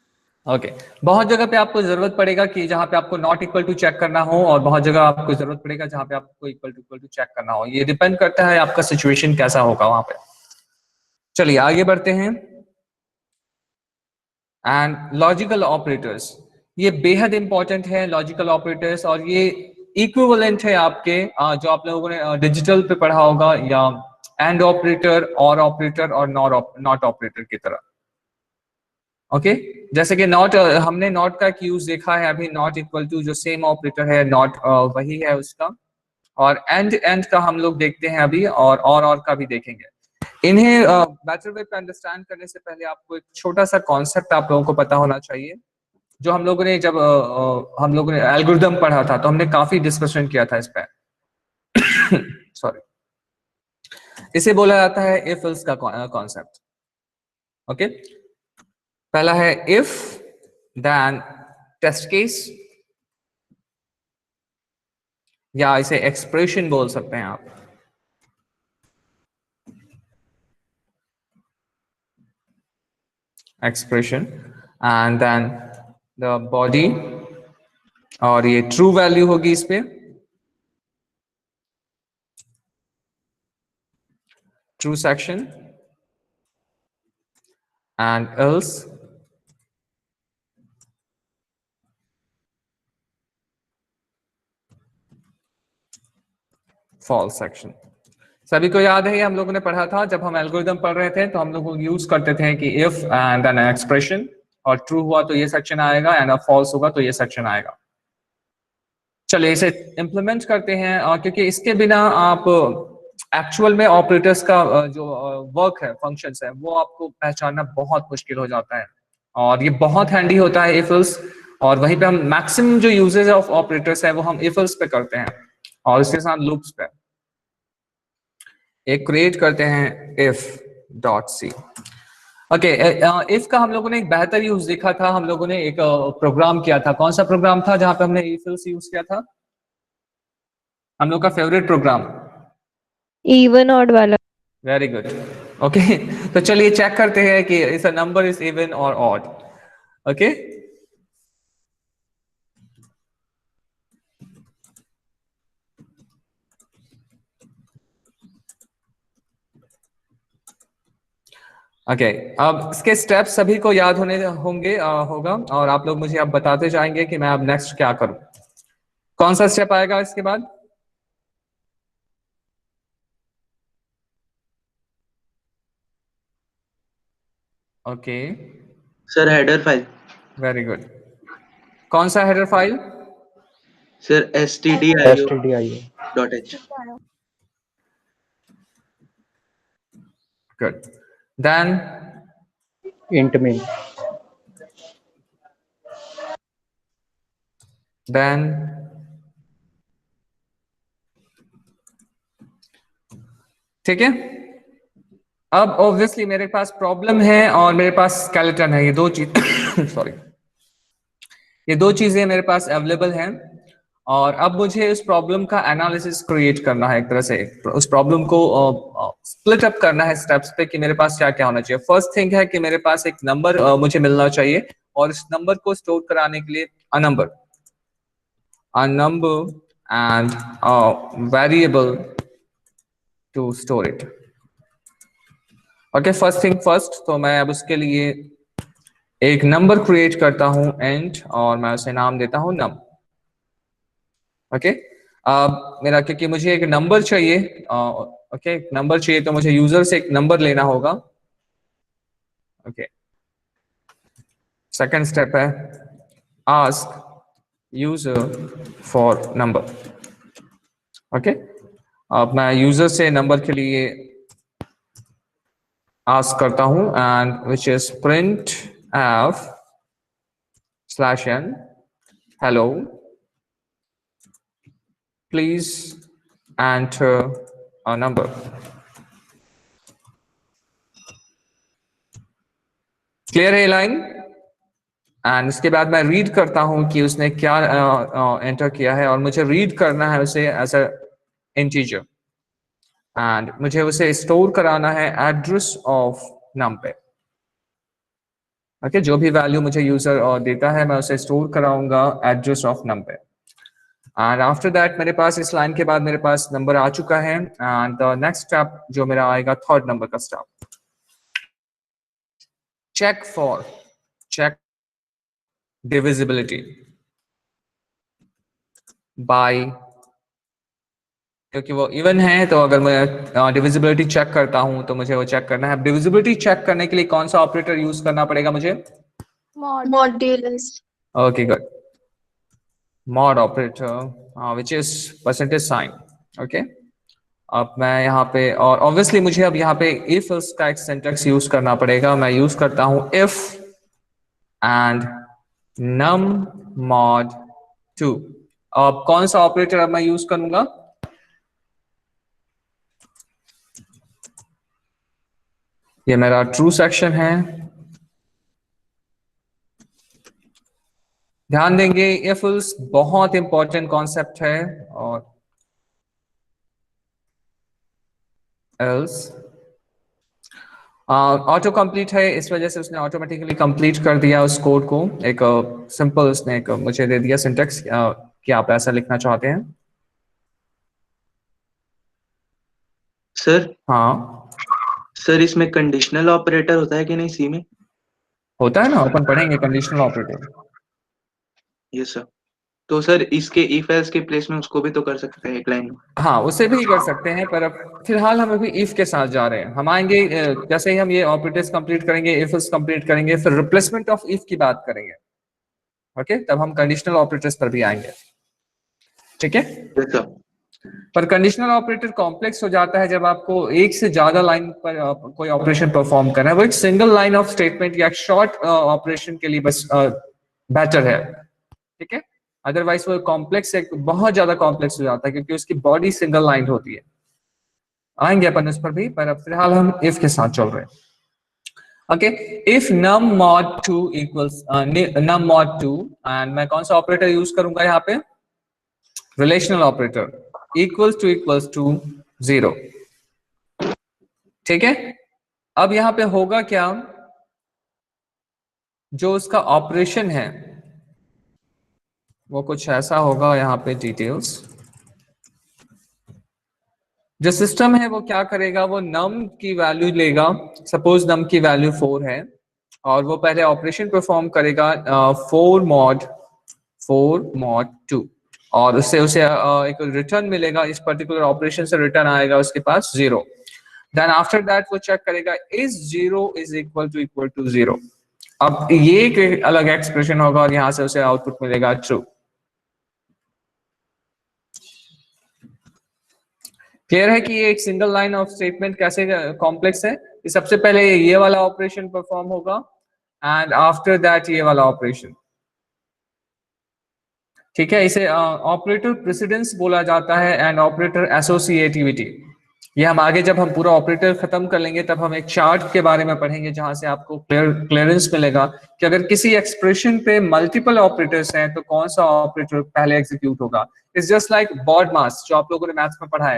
ओके, बहुत जगह पे आपको जरूरत पड़ेगा कि जहां पे आपको नॉट इक्वल टू चेक करना हो, और बहुत जगह आपको जरूरत पड़ेगा जहां पे आपको इक्वल टू चेक करना हो। ये डिपेंड करता है आपका सिचुएशन कैसा होगा वहां पे। चलिए आगे बढ़ते हैं। एंड लॉजिकल ऑपरेटर्स, ये बेहद इंपॉर्टेंट है लॉजिकल ऑपरेटर्स, और ये इक्विवेलेंट है आपके जो आप लोगों ने डिजिटल पे पढ़ा होगा, या एंड ऑपरेटर, और ऑपरेटर, और नॉट ऑपरेटर की तरह। ओके, जैसे कि नॉट, हमने नॉट का यूज देखा है अभी, नॉट इक्वल टू जो सेम ऑपरेटर है, नॉट वही है उसका, और एंड का हम लोग देखते हैं अभी, और का भी देखेंगे। इन्हें बेटर वे पे अंडरस्टैंड करने से पहले आपको एक छोटा सा कॉन्सेप्ट आप लोगों को पता होना चाहिए, जो हम लोगों ने जब हम लोगों ने एल्गोरिथम पढ़ा था तो हमने काफी डिस्कशन किया था इस पे। सॉरी, इसे बोला जाता है इफ एल्स का कॉन्सेप्ट। ओके, पहला है इफ देन टेस्ट केस, या इसे एक्सप्रेशन बोल सकते हैं आप। Expression, and then the body, और ये ट्रू वैल्यू होगी इस पे, true section, and else false section. सभी को याद है, हम लोगों ने पढ़ा था जब हम एल्गोरिथम पढ़ रहे थे, तो हम लोग यूज करते थे कि इफ एंड देन एक्सप्रेशन, और ट्रू हुआ तो ये सेक्शन आएगा, एंड फॉल्स होगा तो ये सेक्शन आएगा। चलिए इसे इम्प्लीमेंट करते हैं, क्योंकि इसके बिना आप एक्चुअल में ऑपरेटर्स का जो वर्क है, फंक्शंस है, वो आपको पहचानना बहुत मुश्किल हो जाता है, और ये बहुत हैंडी होता है इफ एल्स, और वहीं पे हम मैक्सिमम जो यूजेस ऑफ ऑपरेटर्स है वो हम इफ एल्स पे करते हैं, और इसके साथ लूप्स पे। एक क्रिएट करते हैं if dot C. Okay, if का हम लोगों ने एक बेहतर यूज देखा था, हम लोगों ने एक प्रोग्राम किया था। कौन सा प्रोग्राम था जहां पे हमने इफ एल्स यूज किया था? हम लोग का फेवरेट प्रोग्राम इवन ऑड वाला। Very good. ओके, तो चलिए चेक करते हैं कि इस नंबर इज इवन और ऑड। ओके, ओके, अब इसके स्टेप्स सभी को याद होने होंगे होगा, और आप लोग मुझे अब बताते जाएंगे कि मैं अब नेक्स्ट क्या करूं। कौन सा स्टेप आएगा इसके बाद? Okay, sir header file. Very good. कौन सा header file? Sir stdio stdio dot h. Good. Then int main ठीक है। अब ऑब्वियसली मेरे पास प्रॉब्लम है और मेरे पास स्केलेटन है, ये दो चीज सॉरी, ये दो चीजें मेरे पास अवेलेबल हैं और अब मुझे उस प्रॉब्लम का एनालिसिस क्रिएट करना है, एक तरह से उस प्रॉब्लम को स्प्लिट अप करना है स्टेप्स पे कि मेरे पास क्या क्या होना चाहिए। फर्स्ट थिंग है कि मेरे पास एक नंबर मुझे मिलना चाहिए और इस नंबर को स्टोर कराने के लिए a number and variable to store it. Okay, first thing first, तो मैं अब उसके लिए एक नंबर क्रिएट करता हूं int और मैं उसे नाम देता हूं num। ओके, अब मेरा क्योंकि मुझे एक नंबर चाहिए, ओके नंबर चाहिए तो मुझे यूजर से एक नंबर लेना होगा। ओके, सेकंड स्टेप है ask user for number. Okay, अब मैं यूजर से नंबर के लिए आस्क करता हूं and which is print f /n hello please enter a number। Clear है लाइन? एंड इसके बाद मैं रीड करता हूं कि उसने क्या एंटर किया है और मुझे रीड करना है उसे एज अ इंटीजर एंड मुझे उसे स्टोर कराना है एड्रेस ऑफ नम पे। ओके, जो भी वैल्यू मुझे यूजर देता है मैं उसे स्टोर कराऊंगा एड्रेस ऑफ नम पे। एंड आफ्टर दैट मेरे पास इस लाइन के बाद मेरे पास नंबर आ चुका है एंड द नेक्स्ट स्टेप जो मेरा आएगा थर्ड नंबर का स्टेप, चेक डिविजिबिलिटी बाय, क्योंकि वो इवन है तो अगर मैं डिविजिबिलिटी चेक करता हूं तो मुझे वो चेक करना है। डिविजिबिलिटी चेक करने के लिए कौन सा ऑपरेटर यूज करना पड़ेगा मुझे? Modulus. Okay good, mod operator which is percentage sign। Okay, अब मैं यहाँ पे और ऑब्वियसली मुझे अब यहाँ पे if else का एक सिंटैक्स यूज करना पड़ेगा। मैं यूज करता हूँ if and num mod 2। अब कौन सा ऑपरेटर अब मैं यूज करूंगा? ये मेरा ट्रू सेक्शन है। ध्यान देंगे if else बहुत इंपॉर्टेंट कॉन्सेप्ट है और else ऑटो कंप्लीट है, इस वजह से उसने ऑटोमेटिकली कंप्लीट कर दिया उस कोड को। एक सिंपल उसने एक मुझे दे दिया सिंटेक्स कि आप ऐसा लिखना चाहते हैं। सर हाँ सर इसमें कंडीशनल ऑपरेटर होता है कि नहीं सी में? होता है ना, अपन पढ़ेंगे कंडीशनल ऑपरेटर। Yes sir. तो सर इसके इफ एल्स के प्लेस में उसको भी तो कर सकते हैं एक लाइन में। हाँ उसे भी कर सकते हैं, पर अब फिलहाल हम अभी इफ के साथ जा रहे हैं। हम आएंगे जैसे ही हम ये ऑपरेटर्स कंप्लीट करेंगे, इफ एल्स कंप्लीट करेंगे, फिर रिप्लेसमेंट ऑफ इफ की बात करेंगे। ओके, तब हम कंडीशनल ऑपरेटर्स पर भी आएंगे। ठीक है, यस सर। पर कंडीशनल ऑपरेटर कॉम्प्लेक्स हो जाता है जब आपको एक से ज्यादा लाइन पर कोई ऑपरेशन परफॉर्म करना है। वो एक सिंगल लाइन ऑफ स्टेटमेंट या शॉर्ट ऑपरेशन के लिए बस बेटर है। ठीक है, अदरवाइज वो कॉम्प्लेक्स है, बहुत ज्यादा कॉम्प्लेक्स हो जाता है क्योंकि उसकी बॉडी सिंगल लाइन होती है। आएंगे अपन उस पर भी, पर अब फिलहाल हम इफ के साथ चल रहे हैं। Okay, if num mod 2 equals num mod 2 and मैं कौन सा ऑपरेटर यूज करूंगा यहाँ पे? Relational operator equals to 0। ठीक है, अब यहाँ पे होगा क्या, जो उसका ऑपरेशन है वो कुछ ऐसा होगा। यहाँ पे डिटेल्स, जो सिस्टम है वो क्या करेगा, वो num की वैल्यू लेगा। सपोज num की वैल्यू 4 है और वो पहले ऑपरेशन परफॉर्म करेगा 4 mod 2 और उससे उसे एक रिटर्न मिलेगा। इस पर्टिकुलर ऑपरेशन से रिटर्न आएगा उसके पास 0। देन आफ्टर दैट वो चेक करेगा इज 0 इज इक्वल टू 0। अब ये एक अलग एक्सप्रेशन होगा और यहाँ से उसे आउटपुट मिलेगा ट्रू। क्लियर है कि ये एक सिंगल लाइन ऑफ स्टेटमेंट कैसे कॉम्प्लेक्स है? कि सबसे पहले ये वाला ऑपरेशन परफॉर्म होगा एंड आफ्टर दैट ये वाला ऑपरेशन। ठीक है, इसे ऑपरेटर प्रेसिडेंस बोला जाता है एंड ऑपरेटर एसोसिएटिविटी। ये हम आगे जब हम पूरा ऑपरेटर खत्म कर लेंगे तब हम एक चार्ट के बारे में पढ़ेंगे जहां से आपको क्लियरेंस मिलेगा कि अगर किसी एक्सप्रेशन पे मल्टीपल ऑपरेटर्स हैं तो कौन सा ऑपरेटर पहले एग्जीक्यूट होगा। इट्स जस्ट लाइक बॉड मास जो आप लोगों ने मैथ्स में पढ़ा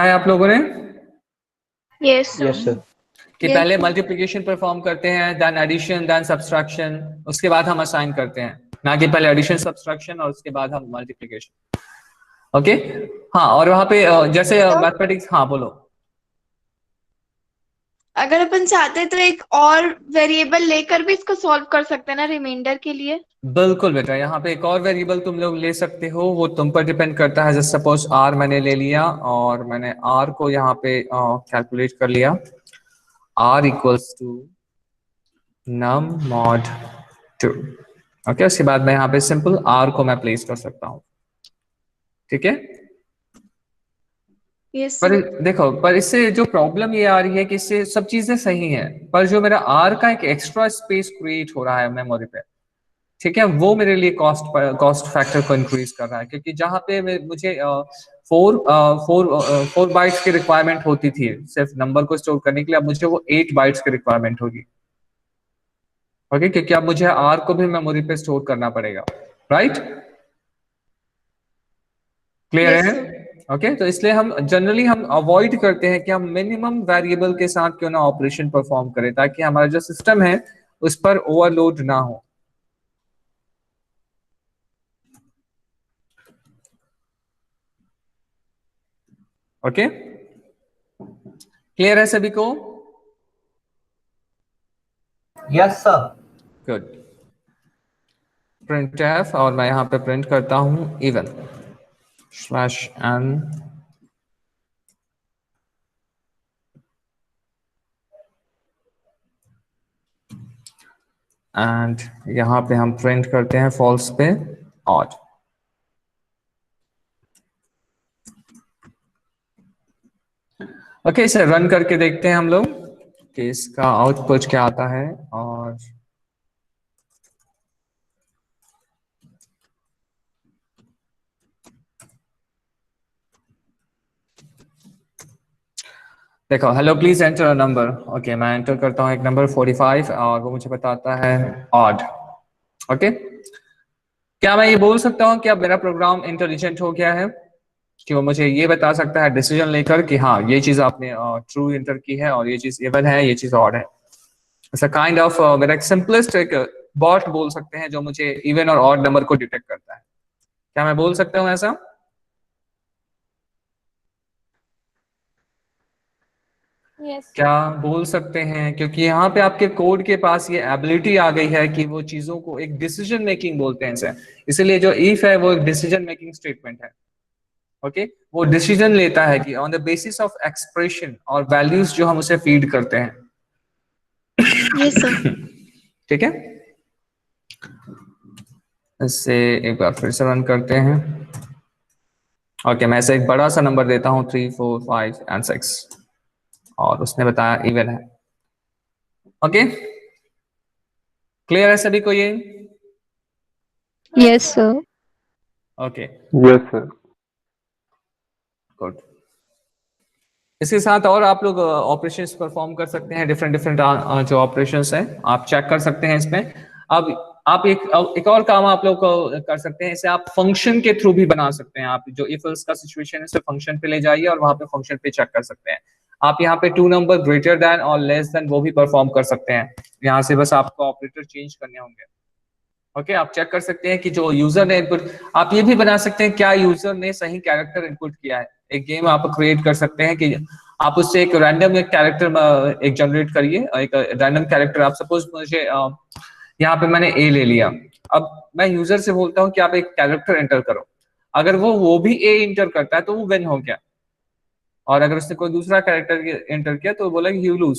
है आप लोगों ने? Yes yes sir. कि Yes. पहले मल्टीप्लिकेशन परफॉर्म करते हैं, देन एडिशन, देन सब्सट्रैक्शन, उसके बाद हम असाइन करते हैं, ना कि पहले एडिशन सब्सट्रैक्शन और उसके बाद हम मल्टीप्लिकेशन। ओके हाँ, और वहां पे जैसे मैथमेटिक्स, हाँ बोलो। अगर अपन चाहते तो एक और वेरिएबल लेकर भी इसको सॉल्व कर सकते हैं ना रिमाइंडर के लिए। बिल्कुल बेटा, यहाँ पे एक और वेरिएबल तुम लोग ले सकते हो, वो तुम पर डिपेंड करता है। जैसे सपोज आर मैंने ले लिया और मैंने आर को यहाँ पे कैलकुलेट कर लिया, R equals to num mod 2। Okay, उसके बाद मैं यहाँ पे सिंपल आर को मैं प्लेस कर सकता हूँ। ठीक है, यस पर देखो, पर इससे जो प्रॉब्लम ये आ रही है कि इससे सब चीजें सही हैं, पर जो मेरा आर का एक एक्स्ट्रा स्पेस क्रिएट हो रहा है मेमोरी पे, ठीक है, वो मेरे लिए कॉस्ट फैक्टर को इंक्रीज कर रहा है। क्योंकि जहां पे मुझे 4 बाइट्स की रिक्वायरमेंट होती थी सिर्फ नंबर को स्टोर करने के लिए, अब मुझे वो 8 बाइट्स की रिक्वायरमेंट होगी। ओके, क्योंकि अब मुझे आर को भी मेमोरी पे स्टोर करना पड़ेगा, राइट? क्लियर Yes, है? ओके, तो इसलिए हम जनरली हम अवॉइड करते हैं कि हम मिनिमम वेरिएबल के साथ क्यों ना ऑपरेशन परफॉर्म करें, ताकि हमारा जो सिस्टम है उस पर ओवरलोड ना हो। ओके, क्लियर है सभी को? Yes sir. Good. Print F, और मैं यहाँ पे प्रिंट करता हूं इवन स्लैश एन एंड यहाँ पे हम प्रिंट करते हैं फॉल्स पे ऑड। ओके, इसे रन करके देखते हैं हम लोग कि इसका आउटपुट क्या आता है। और देखो, hello please enter a number. Okay, मैं एंटर करता हूँ एक नंबर 45 और वो मुझे बताता है ऑड। ओके, क्या मैं ये बोल सकता हूँ कि अब मेरा प्रोग्राम इंटेलिजेंट हो गया है, कि वो मुझे ये बता सकता है डिसीजन लेकर कि हाँ ये चीज आपने ट्रू एंटर की है और ये चीज इवन है, ये चीज ऑड है। ऐसा काइंड ऑफ मेरा एक सिंपलेस्ट एक बॉट बोल सकते हैं जो मुझे इवन और ऑड नंबर को डिटेक्ट करता है। क्या मैं बोल सकता हूँ ऐसा? Yes. क्या बोल सकते हैं? क्योंकि यहाँ पे आपके कोड के पास ये एबिलिटी आ गई है कि वो चीजों को एक डिसीजन मेकिंग बोलते हैं इसे, इसलिए जो इफ है वो एक डिसीजन मेकिंग स्टेटमेंट है। ओके, वो डिसीजन लेता है कि on the basis of expression और वैल्यूज जो हम उसे फीड करते हैं। Yes sir. ठीक है, इससे एक बार फिर से रन करते हैं। ओके, मैं ऐसे एक बड़ा सा नंबर देता हूँ 3, 4, 5 एंड 6 और उसने बताया इवन है। ओके, क्लियर है सभी को ये? Yes sir. Okay, yes sir. Good. इसके साथ और आप लोग ऑपरेशंस परफॉर्म कर सकते हैं, डिफरेंट जो ऑपरेशंस हैं आप चेक कर सकते हैं इसमें। अब आप एक और काम आप लोग कर सकते हैं, इसे आप फंक्शन के थ्रू भी बना सकते हैं। आप जो इफ एल्स का सिचुएशन है उसे फंक्शन पे ले जाइए और वहां पे फंक्शन पे चेक कर सकते हैं। आप यहाँ पे 2 नंबर ग्रेटर देन और लेस देन वो भी परफॉर्म कर सकते हैं। यहाँ से बस आपको ऑपरेटर चेंज करने होंगे। ओके, आप चेक कर सकते हैं कि जो यूजर ने इनपुट, आप ये भी बना सकते हैं क्या यूजर ने सही कैरेक्टर इनपुट किया है। एक गेम आप क्रिएट कर सकते हैं कि आप उससे एक रैंडम एक कैरेक्टर एक जनरेट करिए, एक रैंडम कैरेक्टर। आप सपोज मुझे यहाँ पे मैंने ए ले लिया, अब मैं यूजर से बोलता हूँ कि आप एक कैरेक्टर एंटर करो। अगर वो भी ए एंटर करता है तो वो विन हो गया, और अगर उसने कोई दूसरा कैरेक्टर एंटर किया तो बोला यू लूज।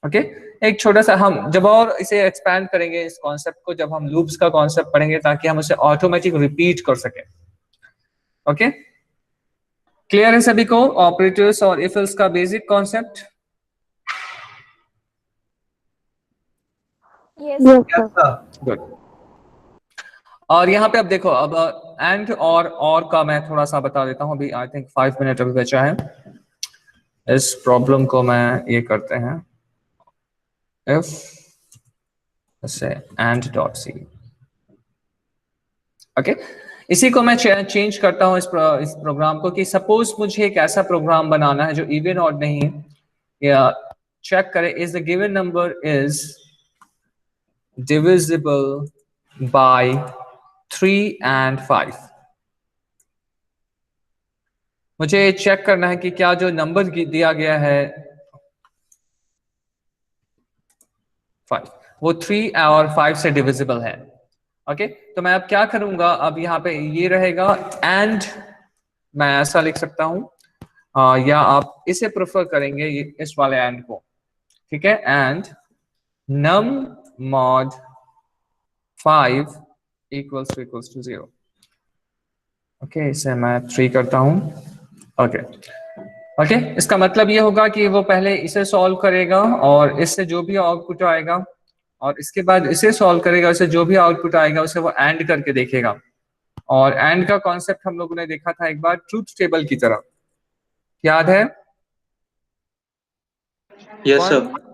ओके, एक छोटा सा हम जब और इसे एक्सपैंड करेंगे इस कॉन्सेप्ट को, जब हम लूप्स का कॉन्सेप्ट पढ़ेंगे ताकि हम उसे ऑटोमेटिक रिपीट कर सकें। ओके, क्लियर है सभी को ऑपरेटर्स और इफ एल्स का basic concept? Yes. Yes, Yes, sir. sir. Good. और यहाँ पे अब देखो, अब एंड और का मैं थोड़ा सा बता देता हूँ। अभी आई थिंक 5 मिनट अभी बचा है। इस प्रॉब्लम को मैं ये करते हैं, इफ से एंड डॉट सी। ओके, इसी को मैं चेंज करता हूँ इस प्रोग्राम को कि सपोज मुझे एक ऐसा प्रोग्राम बनाना है जो इवन ऑड नहीं है, या चेक करे is the given number is divisible by 3 and 5। मुझे चेक करना है कि क्या जो नंबर दिया गया है 5 वो 3 और 5 से डिविजिबल है। ओके, तो मैं अब क्या करूंगा, अब यहाँ पे ये रहेगा एंड मैं ऐसा लिख सकता हूं, या आप इसे प्रेफर करेंगे इस वाले एंड को, ठीक है, and num mod 5 equals to 0। Okay, इसे मैं 3 करता हूं। ओके, इसका मतलब ये होगा कि वो पहले इसे सॉल्व करेगा और इससे जो भी आउटपुट आएगा, और इसके बाद इसे सॉल्व करेगा, उससे जो भी आउटपुट आएगा उसे वो एंड करके देखेगा। और एंड का कॉन्सेप्ट हम लोगों ने देखा था एक बार ट्रूथ टेबल की तरह, याद है? Yes sir.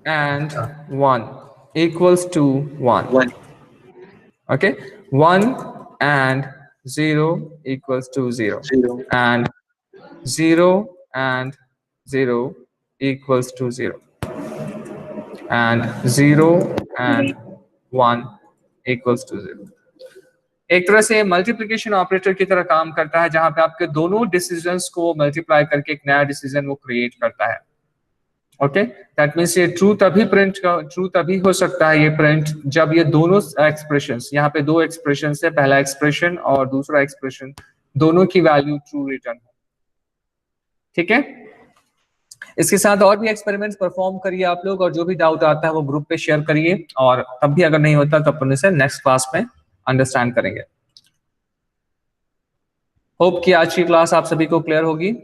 and 1 equals to 1। 1 okay, 1 and 0 equals to 0 0 and 0 and 0 equals to 0 and 0 and 1 equals to 0। एक तरह से मल्टीप्लिकेशन ऑपरेटर की तरह काम करता है, जहां पे आपके दोनों डिसीजंस को मल्टीप्लाई करके एक नया डिसीजन वो क्रिएट करता है। ओके, दैट मीन्स ये ट्रू तभी हो सकता है ये प्रिंट जब ये दोनों एक्सप्रेशंस, यहाँ पे दो एक्सप्रेशन है, पहला एक्सप्रेशन और दूसरा एक्सप्रेशन, दोनों की वैल्यू ट्रू रिटर्न हो। ठीक है, इसके साथ और भी एक्सपेरिमेंट्स परफॉर्म करिए आप लोग, और जो भी डाउट आता है वो ग्रुप पे शेयर करिए, और तब भी अगर नहीं होता तो अपन इसे नेक्स्ट क्लास में अंडरस्टैंड करेंगे। होप कि आज की क्लास आप सभी को क्लियर होगी।